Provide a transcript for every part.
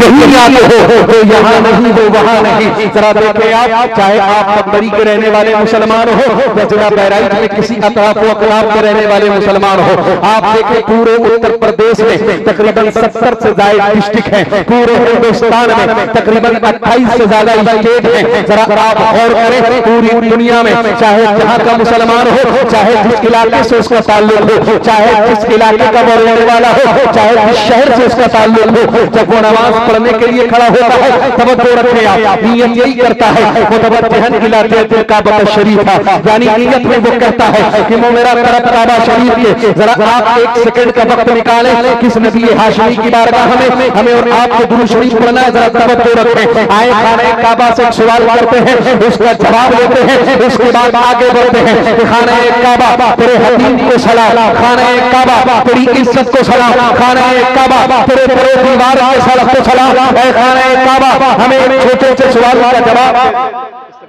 यही आते हो तो यहाँ नहीं वो वहाँ नहीं। जरा देखे आप, चाहे आप मकबरी के रहने वाले मुसलमान हो या जिला बहराइच में किसी अतराफ व अकराम के रहने वाले मुसलमान हो, आप देखें पूरे उत्तर प्रदेश में तकरीबन 70 से ज्यादा डिस्ट्रिक्ट हैं, पूरे हिंदुस्तान में तकरीबन 28 से ज्यादा स्टेट हैं। जरा आप गौर करें, पूरी दुनिया में चाहे जहाँ का मुसलमान हो, चाहे जिस इलाके से उसका ताल्लुक हो, चाहे जिस इलाके का वो रहने वाला हो, चाहे जिस शहर से उसका ताल्लुक हो, जब वो नमाज पढ़ने के लिए खड़ा होता है तवज्जो रखें आप, नियत यही करता है मुतवज्जिहन इला बैतिल काबा शरीफा, यानी नियत में वो कहता है कि वो मेरा तरफ काबा शरीफ के। जरा आप एक सेकंड का वक्त निकालें, किस नबी हाशमी की बारगाह में हमें और आपको दुरूद शरीफ पढ़ना है। जरा तवज्जो रखें, आए खाने काबा से सवाल करते हैं, उसका जवाब देते हैं, उसके बाद आगे बढ़ते हैं। खाने काबा तेरे हदीन को सलाम, खाने काबा तेरी इज्जत को सलाम, खाने काबा तेरे बड़े दीवार के सड़क को सलाम, खाने काबा हमें छोटे से सवाल का जवाब।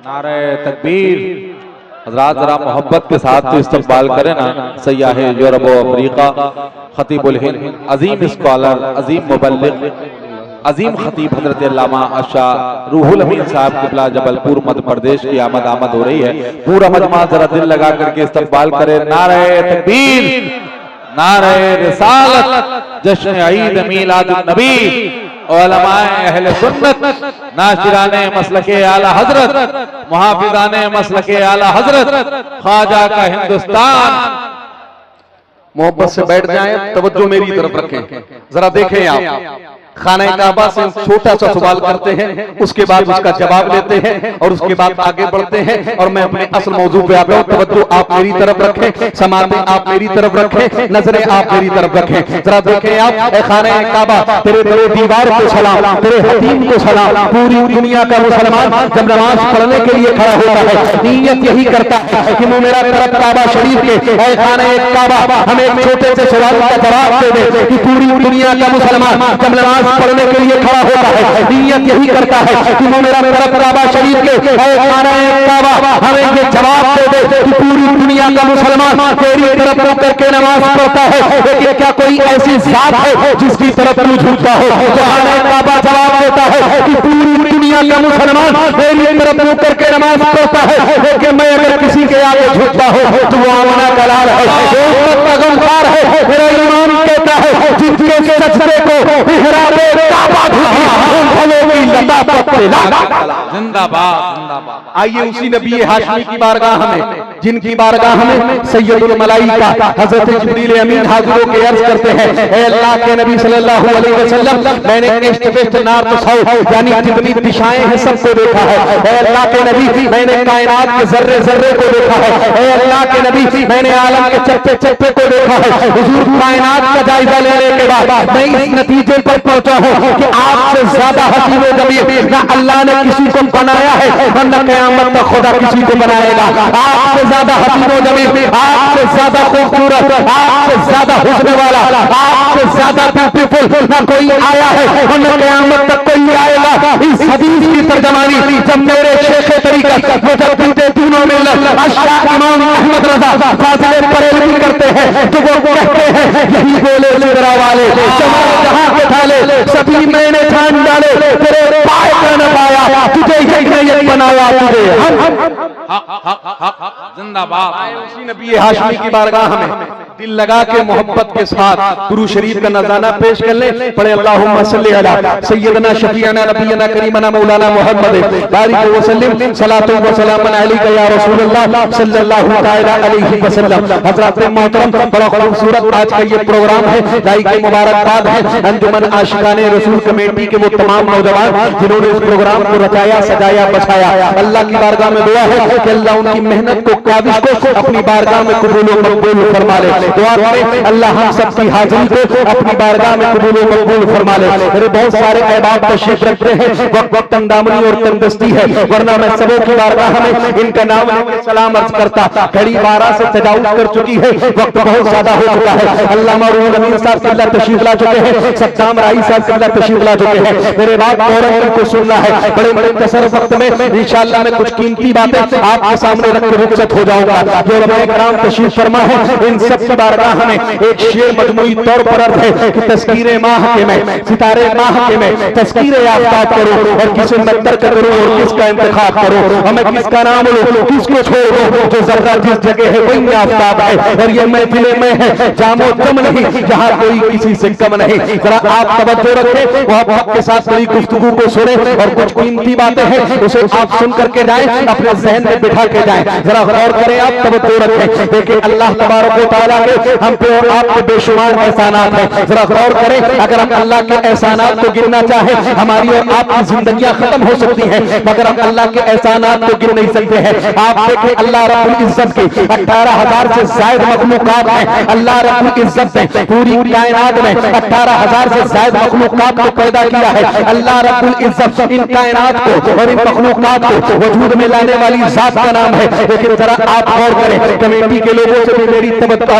नारे तकबीर। हजरात जरा मोहब्बत के साथ तो इस्तकबाल करें ना सयाह यूरोप अफ्रीका, खतीबुल हिंद, अजीम स्कॉलर, अजीम मुबल्लिग, अजीम खतीब हजरत अल्लामा अशाह रूहुल अमीन साहब किबला जबलपुर मध्य प्रदेश की आमद हो रही है। पूरा मजमा जरा दिल लगा करके इस्तकबाल करे। नारे तकबीर, नारे रिसालत, जश्न ईद मीलाद नबी, उलमाए अहले सुन्नत, नाशिराने मसलके आला हजरत, मुहाफिजाने मसलके आला हजरत, ख्वाजा का हिंदुस्तान। मोहब्बत से बैठ जाएं, तवज्जो मेरी तरफ रखें, जरा देखें आप। खाने काबा से छोटा सा सवाल करते हैं, उसके बाद उसका जवाब लेते हैं और उसके बाद आगे बढ़ते हैं। और मैं अपने असल मौजू पे आ गया हूं। तवज्जो आप मेरी तरफ रखें, समातें आप मेरी तरफ रखें, नजरें आप मेरी तरफ रखें। जरा देखें आप, खाने काबा तेरे बड़े दीवार को सलाम, तेरे हदीम को सलाम। पूरी दुनिया का मुसलमान जब नमाज पढ़ने के लिए खड़ा होता है, नीयत यही करता है कि वो मेरा तरफ काबा शरीफ के खाने काबा हमें एक छोटे से सवाल का जवाब दे दे कि पूरी दुनिया का मुसलमान जब नमाज पढ़ने के लिए खड़ा होता है, नियत यही करता है कि वो मेरा तरफ काबा शरीफ के खाना काबा हमें ये जवाब दे दे कि पूरी दुनिया का मुसलमान तेरी तरफ मुंह करके नमाज पढ़ता है। लेकिन क्या कोई ऐसी जात है जिसकी तरफ मुंह झुकता हो? खाना काबा जवाब देता है कि पूरी दुनिया का मुसलमान तेरी तरफ मुंह करके नमाज पढ़ता है। लेकिन मैं अगर किसी के आगे झुकता हो तो वो आमना का लाल है, पैगंबर है। मेरा ईमान कहता है जिसके सजदे को जिंदाबाद जिंदाबाद। आइए उसी नबी हाशमी की बारगाह में, जिनकी बारगाह में सैयदुल मलाइका हजरत जिब्रील अमीन हाजिरों के अर्ज करते हैं, ऐ अल्लाह के नबी सल्लल्लाहु अलैहि वसल्लम, मैंने ईस्ट वेस्ट नॉर्थ साउथ यानी जितनी दिशाएं हैं सबको देखा है। ऐ अल्लाह के नबी, मैंने कायनात के जर्रे जर्रे को देखा है। ऐ अल्लाह के नबी, मैंने आलम के चप्पे चप्पे को देखा है। हुजूर कायनात का जायजा लेने के बाद मैं इस नतीजे पर पहुंचा हूं कि आपसे ज्यादा हसीन व जमील ना अल्लाह ने किसी को बनाया है और न क़यामत तक खुदा किसी को बनाएगा। आपसे ज्यादा हसीन व जमील, आपसे ज्यादा खूबसूरत, आपसे ज्यादा हुस्न वाला, आपसे ज्यादा ब्यूटीफुल ना कोई आया है और न क़यामत तक कोई आएगा। इस हदीस की तर्जमानी जब मेरे शेख तरीक़त मुजद्दिद तीनों में अशरा इमाम अहमद रज़ा फाज़िल बरेलवी करते हैं तो वो कहते हैं यही बोले सिदरा वाले जहां के थाले सभी मैंने जान डाले, तेरे पाए का न पाया, तुझे यही बनाया तुझे। जिंदाबाद। उसी नबी हाशमी की बारगाह में दिल लगा के मोहब्बत के साथ दुरूद शरीफ का नज़ारा पेश कर ले। पढ़े अल्लाहुम्मा सल्ली अला सय्यदना शफीअना नबीना करीमना मौलाना मुहम्मद बारिक व सल्लिम सलातो व सलामन अलैका या रसूलल्लाह सल्लल्लाहु तआला अलैहि वसल्लम। हज़रात मोहतरम, बड़ा खूबसूरत आज का ये प्रोग्राम है, दाई की मुबारकबाद है अंजुमन आशिकाने रसूल कमेटी के वो तमाम नौजवान जिन्होंने इस प्रोग्राम को रचाया, सजाया, बछाया। अल्लाह की बारगाह में दुआ है कि अल्लाह उनकी मेहनत को, काविश को अपनी बारगाह में कबूल व मकबूल फरमा ले। दुआ करें अल्लाह हम सबकी हाजिरी को अपनी बारगाह में कबूल व मकबूल फरमा ले। मेरे बहुत सारे अहबाब तशरीफ रखते हैं, वक्त वक्त तंगदामनी और तंगदस्ती है, वरना मैं सबों की बारगाह में इनका नाम सलाम अर्ज करता। घड़ी 12 से तजावुज कर चुकी है, वक्त बहुत ज्यादा हो चुका है। अल्लामा रूहुल अमीन साहब किबला तशरीफ ला चुके हैं, सद्दाम राई साहब किबला तशरीफ ला चुके हैं। मेरे बात को सुनना है, बड़े बड़े कसर वक्त में इंशाअल्लाह मैं कुछ कीमती बातें आपके सामने रख के रुखसत हो जाऊंगा। जो उलमाए किराम तशरीफ फरमा है, इन सब की बारगाह में एक शेर मजमूई तौर पर अर्ज है कि तस्कीरे माह के में, सितारे माह के में तस्कीरे आफ्ताब करो और किसे मत्तर करो और किसका इंतखाब करो, हमें किसका नाम लो, किसको छोड़ो। जो जर्रा जिस जगह है वही आफ्ताब है, और ये महफिले में है जामो जम नहीं, जहाँ कोई किसी से कम नहीं। जरा आप तवज्जो रखें, वह वक्त के साथ मेरी गुफ्तगू को सुने, और कुछ कीमती बातें हैं उसे आप सुन करके जाएं, अपने जहन में बिठा के जाएं। जरा गौर करें, आप तवज्जो रखें। देखिए अल्लाह तबारक व तआला के हम पे और आप पे बेशुमार एहसानात हैं। जरा गौर करें, अगर हम अल्लाह के एहसानात को गिनना चाहें, हमारी और आपकी जिंदगियां खत्म हो सकती हैं, मगर हम अल्लाह के एहसानात को गिन नहीं सकते हैं। आप देखें, अल्लाह रब्बुल इज्जत की 18,000 से ज्यादा मखलूकात हैं। अल्लाह रब्बुल इज्जत ने पूरी कायनात में 18,000 से ज्यादा मखलूकात को पैदा किया है। अल्लाह रब्बुल इज्जत इन कायनात को और इन मखलूकात को वजूद में लाने वाली जात का नाम है। लेकिन जरा आप गौर करें, कमेटी के लोगों से भी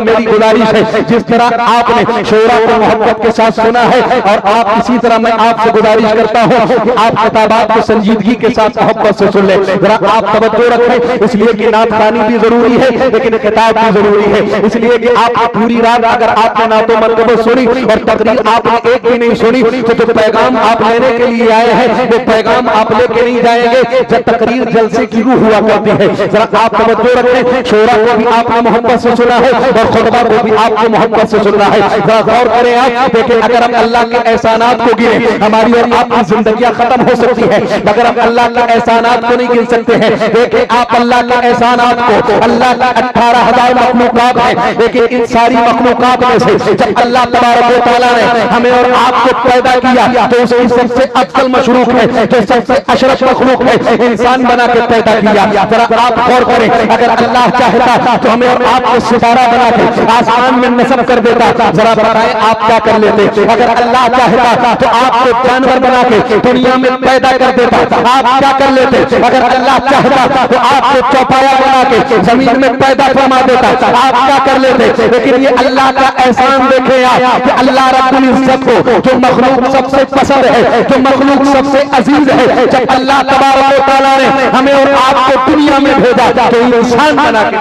मेरी गुजारिश है, जिस तरह आपने शोरा को मोहब्बत के साथ सुना है, और आप इसी तरह मैं आपसे गुजारिश करता हूं कि आप किताबात को संजीदगी के साथ मोहब्बत से सुन ले। जरा आप तवज्जो रखें, इसलिए कि नात खानी भी जरूरी है, लेकिन किताब भी जरूरी है। इसलिए कि आप पूरी रात अगर आपने नातो मनकबत सुनी और तकरीर आपने एक भी नहीं सुनी, तो जो पैगाम आप लेने के लिए आए हैं वो पैगाम आप लेके नहीं जाएंगे। जब तकरीर जलसे की रूह हुआ करती है, जरा आप तवज्जो रखें। शोरा को भी आपने मोहब्बत से सुना है और खुतबा को भी आपको मोहब्बत से सुनना है। जरा गौर करें, आप देखें, अगर हम अल्लाह के एहसानात को गिने, हमारी और आपकी जिंदगियां खत्म हो सकती है, मगर हम अल्लाह के एहसानात को नहीं गिन सकते हैं। देखें, आप अल्लाह के एहसानात को, अल्लाह के 18,000 मखलूकात हैं, लेकिन इन सारी मखलूकात में से जब अल्लाह तबारक व तआला ने हमें और आपको पैदा किया, तो उसकी सबसे अफजल मशरूक है, जो सबसे अशरफ मखलूक है, इंसान बना के पैदा किया। जरा आप गौर करें, अगर अल्लाह चाहता तो हमें और आपको सितारा बना के आसमान में नस्ब कर देता। जरा बताएं आप क्या कर लेते? अगर अल्लाह चाहता तो आपको जानवर बना के दुनिया में पैदा कर देता, आप क्या कर लेते? अगर अल्लाह चाहता तो आपको चौपाया बना के जमीन में पैदा फरमा देता, आप क्या कर लेते? लेकिन ये अल्लाह का एहसान देखे आप कि अल्लाह रब्बुल इज्जत को जो मखलूक सबसे पसंद है, जो मखलूक सबसे अजीज है, जब अल्लाह तबारक व तआला ने हमें और आपको दुनिया में भेजा तो इंसान बना के।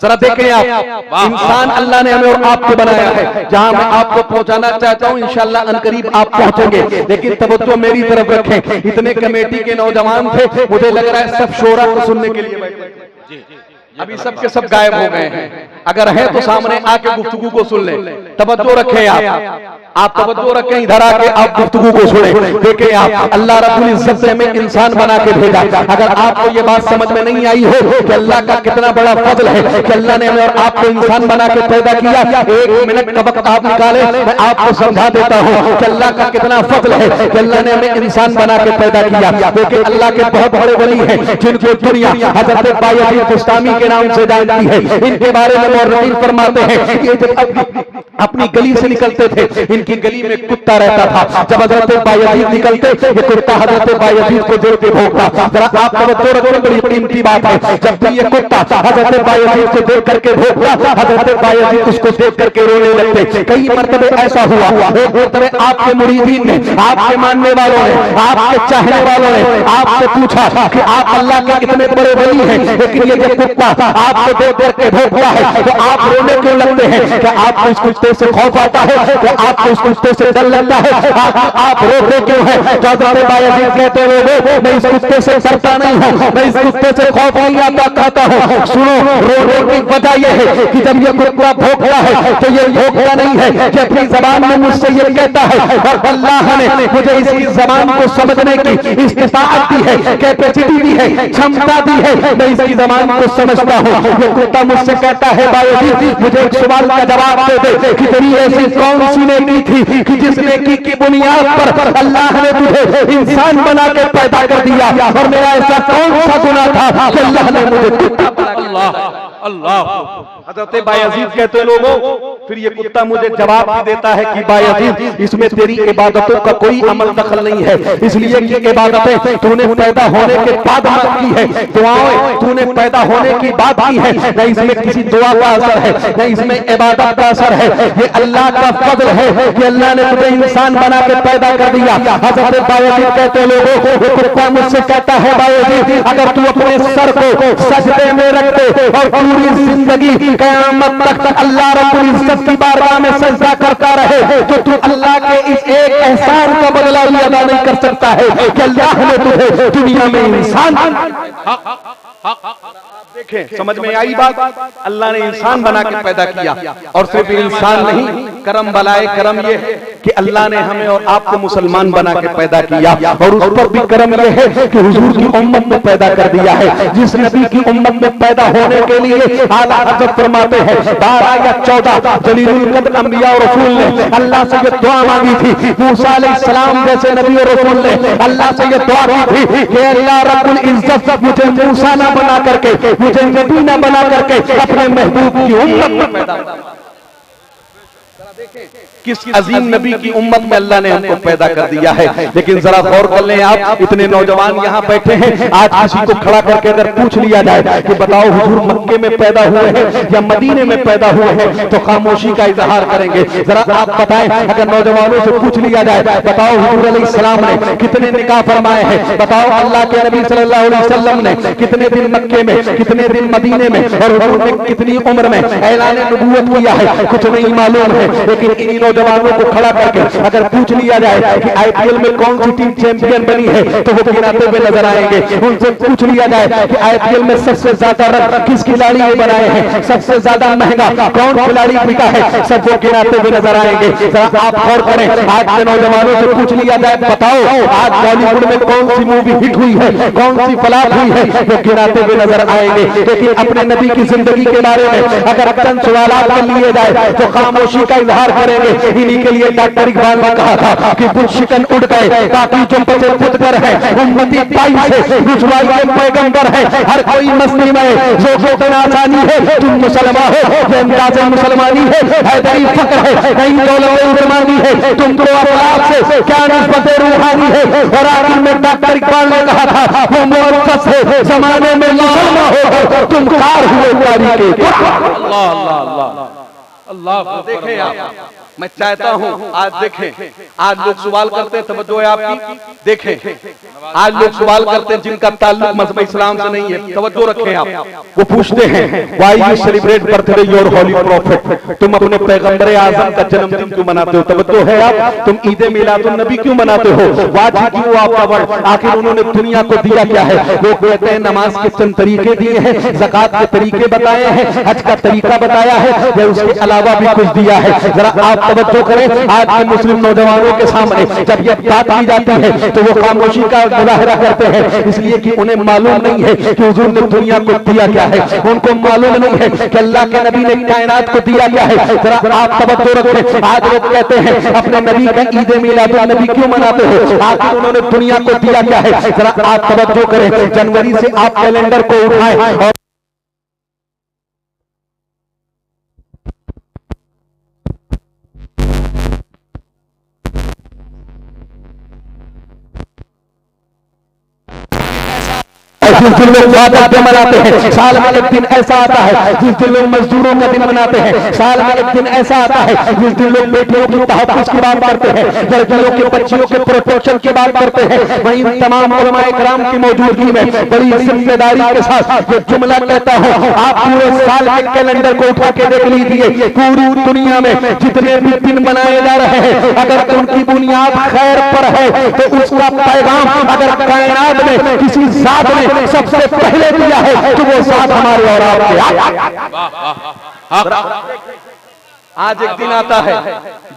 जरा देखें आप, इंसान अल्लाह ने हमें और आपको बनाया है। जहां मैं आपको पहुंचाना चाहता हूं, इंशाअल्लाह अनकरीब आप पहुंचोगे, लेकिन तवज्जो मेरी तरफ रखें। इतने कमेटी के नौजवान थे, मुझे लग रहा है सब शोरा को सुनने के लिए बैठे, अभी सब के सब गायब हो गए हैं। अगर है तो सामने आके गुफ्तगू को सुन ले। तवज्जो रखें आप तवज्जो रखें, इधर आके आप गुफ्तगू को सुने। देखें आप, अल्लाह रब्बुल इज्जत ने हमें इंसान बना के भेजा। अगर आपको ये बात समझ में नहीं आई हो कि अल्लाह का कितना बड़ा फजल है कि अल्लाह ने हमें और आपको इंसान बना के पैदा किया, 1 मिनट का वक्त आप निकाले, मैं आपको समझा देता हूँ कि अल्लाह का कितना फजल है कि अल्लाह ने हमें इंसान बना के पैदा किया। देखिए अल्लाह के बहुत बड़े वली हैं जिनको दुनिया हजरत बायजीद बुस्तामी के नाम से जानती है। इनके बारे में मौलवी फरमाते हैं कि जब अपनी गली से निकलते थे, इनकी गली में कुत्ता रहता था। जब हजरत बायजीद निकलते, ये कुत्ता हजरत बायजीद को देख के भौंकता। जरा आप तवज्जो रखें, बड़ी कीमती बात है। जब भी ये कुत्ता हजरत बायजीद को देख करके भौंकता, हजरत बायजीद उसको देख करके रोने लगते। कई मरतबे ऐसा हुआ, एक मरतबे आपके मुरीदीन ने, आपके मानने वालों ने, आपके चाहने वालों ने आपसे पूछा कि आप अल्लाह के कितने बड़े वली हैं, लेकिन ये जो कुत्ता आपको देख करके भौंकता है तो आप रोने क्यों लगते हैं? क्या आपको इस कुत्ते से खौफ आता है? क्या आपको इस कुत्ते से डर लगता है? आप रोते क्यों हैं? हज़रत बायजीद कहते हुए, मैं इस कुत्ते से डरता नहीं हूँ, मैं इस कुत्ते से खौफ नहीं आता कहता हूँ। सुनो, रोने की वजह यह है कि जब ये कुत्ता भौंकता है तो ये भौंकता नहीं है कि अपनी जबान में मुझसे ये कहता है, और अल्लाह ने मुझे इसकी जबान को समझने की इस्तिताअत दी है, कैपेसिटी दी है, क्षमता दी है, मैं इसकी जबान को समझता हूँ। ये कुत्ता मुझसे कहता है, बायजीद मुझे एक सवाल का जवाब दे दे कि तेरी ऐसी कौन सी नेकी थी कि जिस नेकी की बुनियाद पर अल्लाह ने तुझे इंसान बना के पैदा कर दिया, और मेरा ऐसा कौन सा गुनाह था कि अल्लाह ने मुझे कुत्ता बना दिया। अल्लाह। हजरत बायजीद कहते लोगों, फिर ये कुत्ता मुझे जवाब भी देता है कि बायजीद इसमें तेरी इबादतों का कोई अमल दखल नहीं है, इसलिए कि इबादतें तूने पैदा होने के बाद की है, दुआएं तूने पैदा होने की बात की है, न इसमें किसी दुआ का असर है न इसमें इबादत का असर है। ये अल्लाह का फजल है कि अल्लाह ने तुझे इंसान बना के पैदा कर दिया। हजरत बायजीद कहते लोगों, वो कुत्ता मुझसे कहता है बायजीद अगर तू अपने सर को सजदे में रख दे और पूरी जिंदगी क़यामत तक अल्लाह रब्बुल इज्जत की बारगाह में सजदा करता रहे तो तू अल्लाह के इस एक एहसान का बदला भी अदा नहीं कर सकता है कि अल्लाह ने तुझे दुनिया में इंसान। देखें, समझ में आई बात? अल्लाह ने इंसान बना के पैदा किया और सिर्फ इंसान नहीं, करम बलाए करम ये है कि अल्लाह ने हमें और आपको मुसलमान बना के पैदा किया और उस पर भी करम ये है कि हुजूर की उम्मत में पैदा कर दिया है। जिस नबी की उम्मत में पैदा होने के लिए आला हज़रत फरमाते हैं 12 या 14 जलीलुल कद्र अंबिया और रसूल ने अल्लाह से ये दुआ मांगी थी। मूसा अलैहिस्सलाम जैसे नबी और रसूल ने अल्लाह से ये दुआ की थी कि अल्लाह रब्बुल इज्जत मुझे मूसा ना बना करके, मुझे नबी ना बना करके अपने महबूब की उम्मत में पैदा। किस अजीम नबी की उम्मत में अल्लाह ने हमको पैदा कर दिया है। लेकिन जरा गौर कर लें आप, इतने नौजवान यहाँ बैठे हैं, आज किसी को खड़ा करके अगर पूछ लिया जाए कि बताओ हुजूर मक्के में पैदा हुए हैं या मदीने में पैदा हुए हैं, तो खामोशी का इजहार करेंगे। जरा आप बताएं, अगर नौजवानों से पूछ लिया जाए बताओ हुजूर अलैहिस्सलाम ने कितने निकाह फरमाए हैं, बताओ अल्लाह के नबी सल्लल्लाहु अलैहि वसल्लम ने कितने दिन मक्के में, कितने दिन मदीने में और हुजूर ने कितनी उम्र में ऐलान नबूवत किया है, कुछ नहीं मालूम है। लेकिन इन नौजवानों को खड़ा करके अगर पूछ लिया जाए कि आईपीएल में कौन सी टीम चैंपियन बनी है तो वो गिनाते हुए नजर आएंगे। उनसे पूछ लिया जाए कि आईपीएल में सबसे ज्यादा रन किस खिलाड़ी ने बनाए हैं, सबसे ज्यादा महंगा कौन खिलाड़ी बिका है, सब वो गिनाते हुए नजर आएंगे। जरा आप गौर करें, आज के नौजवानों से पूछ लिया जाए बताओ आज बॉलीवुड में कौन सी मूवी हिट हुई है, कौन सी फ्लॉप हुई है, वो गिनाते हुए नजर आएंगे। लेकिन अपने नबी की जिंदगी के बारे में अगर चंद सवालात कर लिए जाए तो खामोशी का इजहार करेंगे। इन्हीं के लिए डॉक्टर इकबाल ने कहा था कि गुलशिकन उड़ गए ताकि जो बचे खुद पर है, उम्मती पाई से रुसवाई के पैगंबर है, हर कोई मस्ती में जो आसानी है, तुम मुसलमान हो ये अंदाज़ मुसलमानी है, हैदरी फक्र है नहीं दौलत उस्मानी है, तुमको अखलाक से क्या निस्बत रूहानी है। और आखिर में डॉक्टर इकबाल ने कहा था वो मुअत्तस है जमाने में मुसलमान हो तुम कार हुए तारीख के। अल्लाह अल्लाह अल्लाह अल्लाह। देखें आप, मैं चाहता हूं आज देखें, आज लोग सवाल करते हैं, तवज्जो है आपकी, देखें आज लोग सवाल करते हैं जिनका ताल्लुक मज़हब इस्लाम से नहीं है, तवज्जो रखें आप। वो पूछते हैं why you celebrate birthday your holy prophet, तुम अपने पैगंबर आजम का जन्मदिन क्यों मनाते हो, तवज्जो है आप, तुम ईद मिलादुन नबी क्यों मनाते हो, वाजिब क्यों आपका वर्ड, आखिर उन्होंने दुनिया को दिया क्या है। वो कहते हैं नमाज के चंद तरीके दिए हैं, ज़कात के तरीके बताए हैं, हज का तरीका बताया है, या उसके अलावा भी कुछ दिया है। जरा आप तवज्जो करें, आज के मुस्लिम नौजवानों के सामने जब ये बात की जाती है तो वो खामोशी का मुजाहरा करते हैं, इसलिए कि उन्हें मालूम नहीं है कि हुजूर ने दुनिया को दिया क्या है, उनको मालूम नहीं है कि अल्लाह के नबी ने कायनात को दिया क्या है। जरा आप तवज्जो रखें, आज लोग कहते हैं अपने नबी का ईद मिलादुन नबी क्यों मनाते हो, आखिर उन्होंने दुनिया को दिया क्या है। जरा आप तवज्जो करें, जनवरी से आप कैलेंडर को उठाएं और जिस दिन लोग स्वागत मनाते हैं, साल में एक दिन ऐसा आता है जिस दिन लोग मजदूरों का दिन मनाते हैं, साल में एक दिन ऐसा आता है जिस दिन लोग बेटियों की तहफ़्फ़ुज़ की बात करते हैं, लड़कियों के बच्चियों के प्रोटेक्शन की बात करते हैं। वहीं तमाम उलमाए किराम की मौजूदगी में बड़ी जिम्मेदारी के साथ ये जुमला कहता हूँ, आप पूरे साल के कैलेंडर को उठा के देख लीजिए, पूरी दुनिया में जितने भी दिन मनाए जा रहे हैं अगर उनकी बुनियाद खैर पर है तो उसका पैगाम अगर कायनात में किसी ज़ात ने सबसे पहले दिया है तो वो साथ हमारे और आपके। आज एक दिन आता है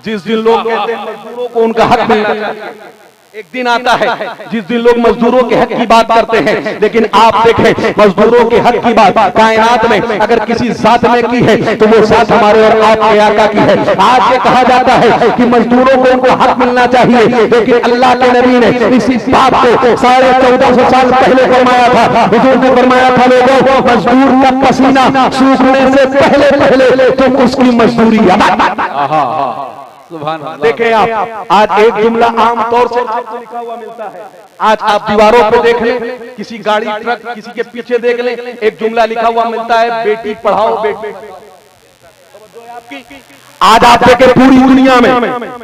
जिस दिन लोग कहते हैं मजदूरों को उनका हक मिलना चाहिए, एक दिन आता है जिस दिन लोग मजदूरों के हक की बात करते हैं, लेकिन आप देखें मजदूरों के हक की बात कायनात में अगर किसी जात ने की है तो वो जात हमारे और आपके आका की है। आज ये कहा जाता है कि मजदूरों को उनको हक मिलना चाहिए, लेकिन अल्लाह के नबी ने इसी बात को 1450 साल पहले फरमाया था। हुजूर ने फरमाया था, लोगों मजदूर का पसीना सूखने से पहले पहले तुम उसकी मजदूरी अदा। देखें आप, आज एक जुमला आम तौर से आपको लिखा हुआ मिलता है। आज आप दीवारों पे देख लें, किसी गाड़ी ट्रक किसी के पीछे देख लें, एक जुमला लिखा हुआ मिलता है, बेटी पढ़ाओ बेटी। आज आप देखें पूरी दुनिया में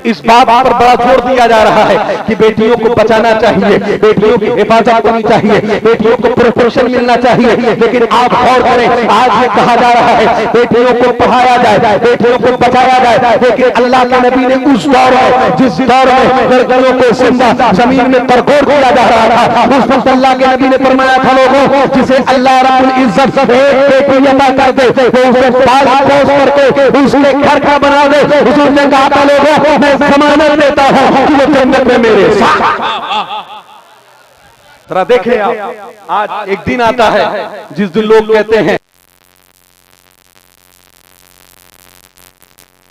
इस बात पर बड़ा जोर दिया जा रहा है कि बेटियों को बचाना चाहिए, बेटियों की हिफाजत करनी चाहिए, बेटियों को प्रोटेक्शन मिलना चाहिए। लेकिन आप गौर करें, आज ये कहा जा रहा है बेटियों को पढ़ाया जाए, बेटियों को बचाया जाए, लेकिन अल्लाह के नबी ने उस दौर में जिस दौर में लड़कियों को जिंदा जमीन में तरकोर किया जा रहा था, उस वक्त अल्लाह के नबी ने फरमाया था, लोगों जिसे अल्लाह रब्बुल इज्जत बेटी अता कर दे तो उसे पाल पोस करके उसके घर का बना दे। हुजूर ने कहा था, लोगों मैं जमानत देता हूं कि वो जन्नत में मेरे साथ। जरा देखें आप, आज एक दिन आता है जिस दिन लोग कहते हैं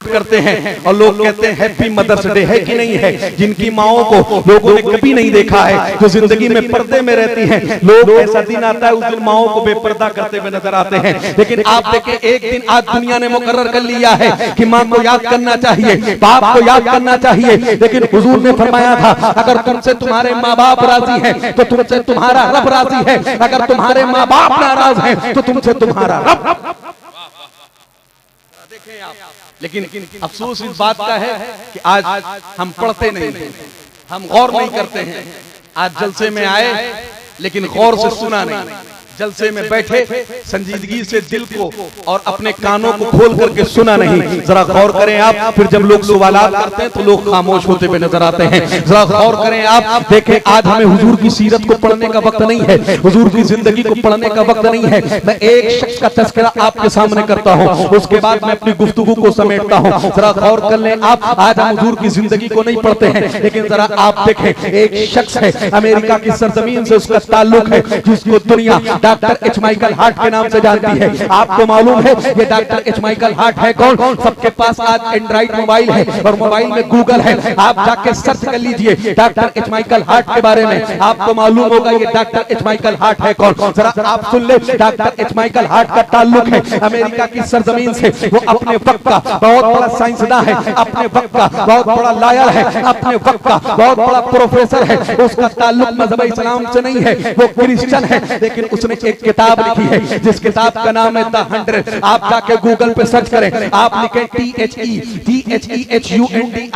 करते हैं और लोग कहते हैं हैप्पी मदर्स डे, है कि नहीं है? जिनकी माओं को लोगों ने कभी नहीं देखा है, जो जिंदगी में पर्दे में रहती हैं, लोग ऐसा दिन आता है उस दिन माओं को बेपर्दा करते हुए नजर आते हैं। लेकिन आप देखें एक दिन आज दुनिया ने मुकर्रर कर लिया है कि माँ को याद करना चाहिए, बाप को याद करना चाहिए। लेकिन हुजूर ने फरमाया था, अगर तुमसे तुम्हारे माँ बाप राजी हैं तो तुमसे तुम्हारा रब राजी है, अगर तुम्हारे माँ बाप नाराज हैं तो तुमसे तुम्हारा रब। लेकिन अफसोस इस बात का है कि आज हम पढ़ते नहीं हैं, हम गौर नहीं करते हैं। आज जलसे में आए लेकिन गौर से सुना नहीं, जलसे में बैठे संजीदगी से दिल को और अपने कानों को खोल करके सुना नहीं। जरा गौर करें आप, फिर जब लोग सवालात करते हैं तो लोग खामोश होते हुए नजर आते हैं। जरा गौर करें आप, देखें आज हमें हुजूर की सीरत को पढ़ने का वक्त नहीं है, हुजूर की जिंदगी को पढ़ने का वक्त नहीं है। मैं एक शख्स का तस्करा आपके सामने करता हूँ, उसके बाद मैं अपनी गुफ्तगू को समेटता हूँ। जरा गौर कर लें आप, आज हम हुजूर की जिंदगी को नहीं पढ़ते हैं, लेकिन जरा आप देखें एक शख्स है अमेरिका की सरजमीन से उसका ताल्लुक है, जिसको दुनिया डॉक्टर एच माइकल हार्ट के नाम से जानती है। आपको मालूम है ये डॉक्टर एच माइकल हार्ट है कौन? सबके पास आज एंड्रॉइड मोबाइल है और मोबाइल में गूगल है, आप जाके सर्च कर लीजिए डॉक्टर एच माइकल हार्ट के बारे में, आपको मालूम होगा ये डॉक्टर एच माइकल हार्ट है कौन। जरा आप सुन ले, डॉक्टर एच माइकल हार्ट का ताल्लुक है अमेरिका की सरजमीन से। वो अपने वक्त का बहुत बड़ा साइंसदान है, अपने वक्त का बहुत बड़ा लॉयर है, अपने वक्त का बहुत बड़ा प्रोफेसर है। उसका ताल्लुक मजहब इस्लाम से नहीं है, वो क्रिश्चियन है, लेकिन उसने एक किताब लिखी है जिस किताब का नाम है द 100। आप जाके गूगल पे सर्च करें, आप लिखें THEHUNDRED,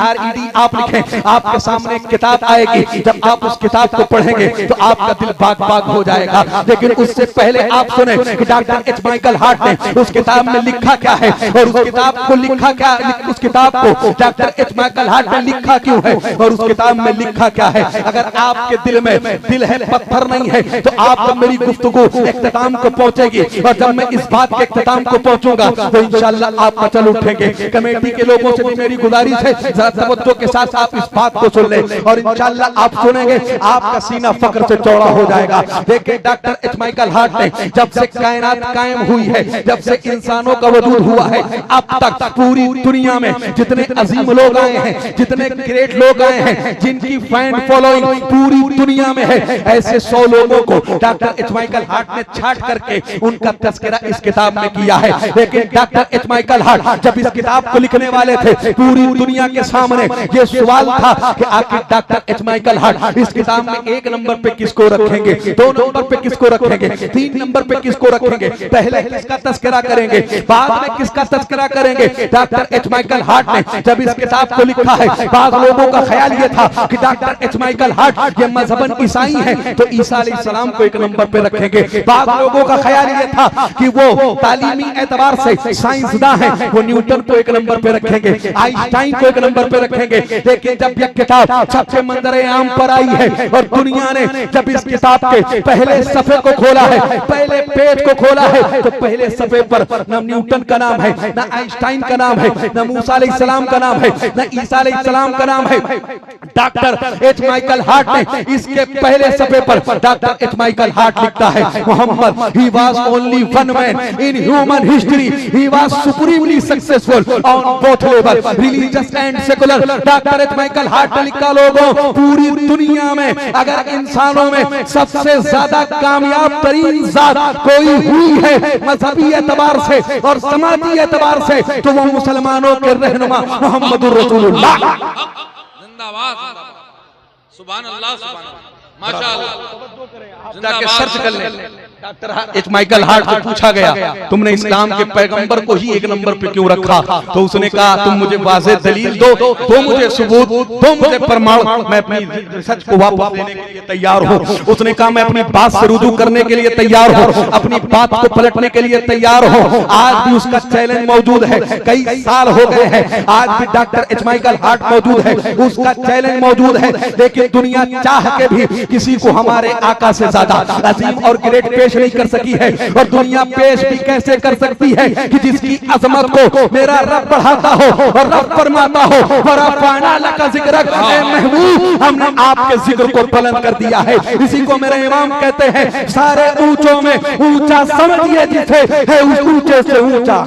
आप लिखें, आपके सामने एक किताब आएगी। जब आप उस किताब को पढ़ेंगे तो आपका दिल बाग बाग हो जाएगा। लेकिन उससे पहले आप सुने कि डॉक्टर एच माइकल हार्ट ने उस किताब में लिखा क्या है और उस किताब को लिखा क्या, उस किताब को डॉक्टर एच माइकल हार्ट ने लिखा क्यों है और उस किताब में लिखा क्या है। अगर आपके दिल में दिल है, पत्थर नहीं है, तो आप जब मेरी गुफ्तगू इख्तिताम को पहुंचेगी और जब मैं इस बात के इख्तिताम को पहुंचूंगा तो इंशाअल्लाह आप मचल उठेंगे। कमेटी के लोगों से भी मेरी गुजारिश है, जरा तवज्जो के साथ आप इस बात को सुन लें और इंशाअल्लाह आप सुनेंगे आपका सीना फक्र से चौड़ा हो जाएगा। देखिए डॉक्टर एच माइकल हार्ट ने जब से कायनात कायम हुई है, जब से इंसानों का वजूद हुआ है, अब तक पूरी दुनिया में जितने अजीम लोग आए हैं, जितने ग्रेट लोग आए हैं, जिनकी फैन फॉलोइंग पूरी दुनिया में है, ऐसे 100 लोगों को डॉक्टर एच माइकल हार्ट ने छाट करके उनका तस्करा इस किताब में किया है। लेकिन डॉक्टर एच माइकल हार्ट जब इस किताब को लिखने वाले थे, पूरी दुनिया के सामने ये सवाल था कि आखिर डॉक्टर एच माइकल हार्ट इस किताब में 1 नंबर पे किसको रखेंगे, 2 नंबर पे किसको रखेंगे, 3 नंबर पे किसको रखेंगे, पहले किसका तस्करा करेंगे, बाद में किसका तस्करा करेंगे। डॉक्टर एच माइकल हार्ट ने जब इस किताब को लिखा है, बाद लोगों का ख्याल ये था कि डॉक्टर एच माइकल हार्ट ये मजहबन ईसाई है तो ईसा अलैहिस्सलाम को 1 नंबर पे रखेंगे, बाद लोगों का ख्याल ये था कि वो तालीमी एतबार से साइंसदां है, वो न्यूटन को एक नंबर पे रखेंगे, आइंस्टाइन को एक नंबर पे रखेंगे। लेकिन जब यह किताब सबसे मंजरे आम पर आई है और दुनिया ने जब इस किताब के पहले सफे को खोला है, पहले पेज को खोला है, तो पहले सफे पर न न्यूटन का नाम है, न आइंस्टाइन का नाम है, न मूसा अलैहिस्सलाम का नाम है, न ईसा अलैहिस्सलाम का नाम है। डॉक्टर एच माइकल हार्ट ने इसके पहले सफे पर डॉक्टर एच माइकल हार्ट लिखता है, Muhammad he was only one man in human history, he was supremely successful on both level religious and secular. Doctor H Michael Hart ने लिखा, लोगों पूरी दुनिया में अगर इंसानों में सबसे ज्यादा कामयाब तरीन जात कोई हुई है मजहबी एतबार से और समाजी एतबार से, तो वो मुसलमानों के रहनुमा मोहम्मदुर रसूलुल्लाह। जिंदाबाद, सुभान अल्लाह, सुभान अल्लाह, माशाअल्लाह। जाके सर्च कर ले, डॉक्टर एच माइकल हार्ट से पूछा गया, तुमने इस्लाम के पैगंबर को ही एक नंबर पे क्यों रखा? तो उसने कहा, तुम मुझे वाज़ेह दलील दो, तो मुझे सबूत दो, मुझे प्रमाण, मैं अपनी रिसर्च को वापस देने के लिए तैयार हूँ। उसने कहा, मैं अपनी बात से रुजू करने के लिए तैयार हूँ, अपनी बात को पलटने के लिए तैयार हूँ। आज भी उसका चैलेंज मौजूद है, कई साल हो गए हैं, आज भी डॉक्टर एच माइकल हार्ट मौजूद है, उसका चैलेंज मौजूद है। लेकिन दुनिया चाह के भी किसी को हमारे आका से ज्यादा अजीम और ग्रेट पेश नहीं कर सकी है, और दुनिया पेश भी कैसे कर सकती है कि जिसकी अजमत को मेरा रब बढ़ाता हो और रब फरमाता हो, वरफ़अना लका ज़िक्रक, ए महबूब हमने आपके जिक्र को बुलंद कर दिया है। इसी को मेरे इमाम कहते हैं, सारे ऊंचों में ऊंचा समझिए जिसे है उस ऊंचे से ऊंचा।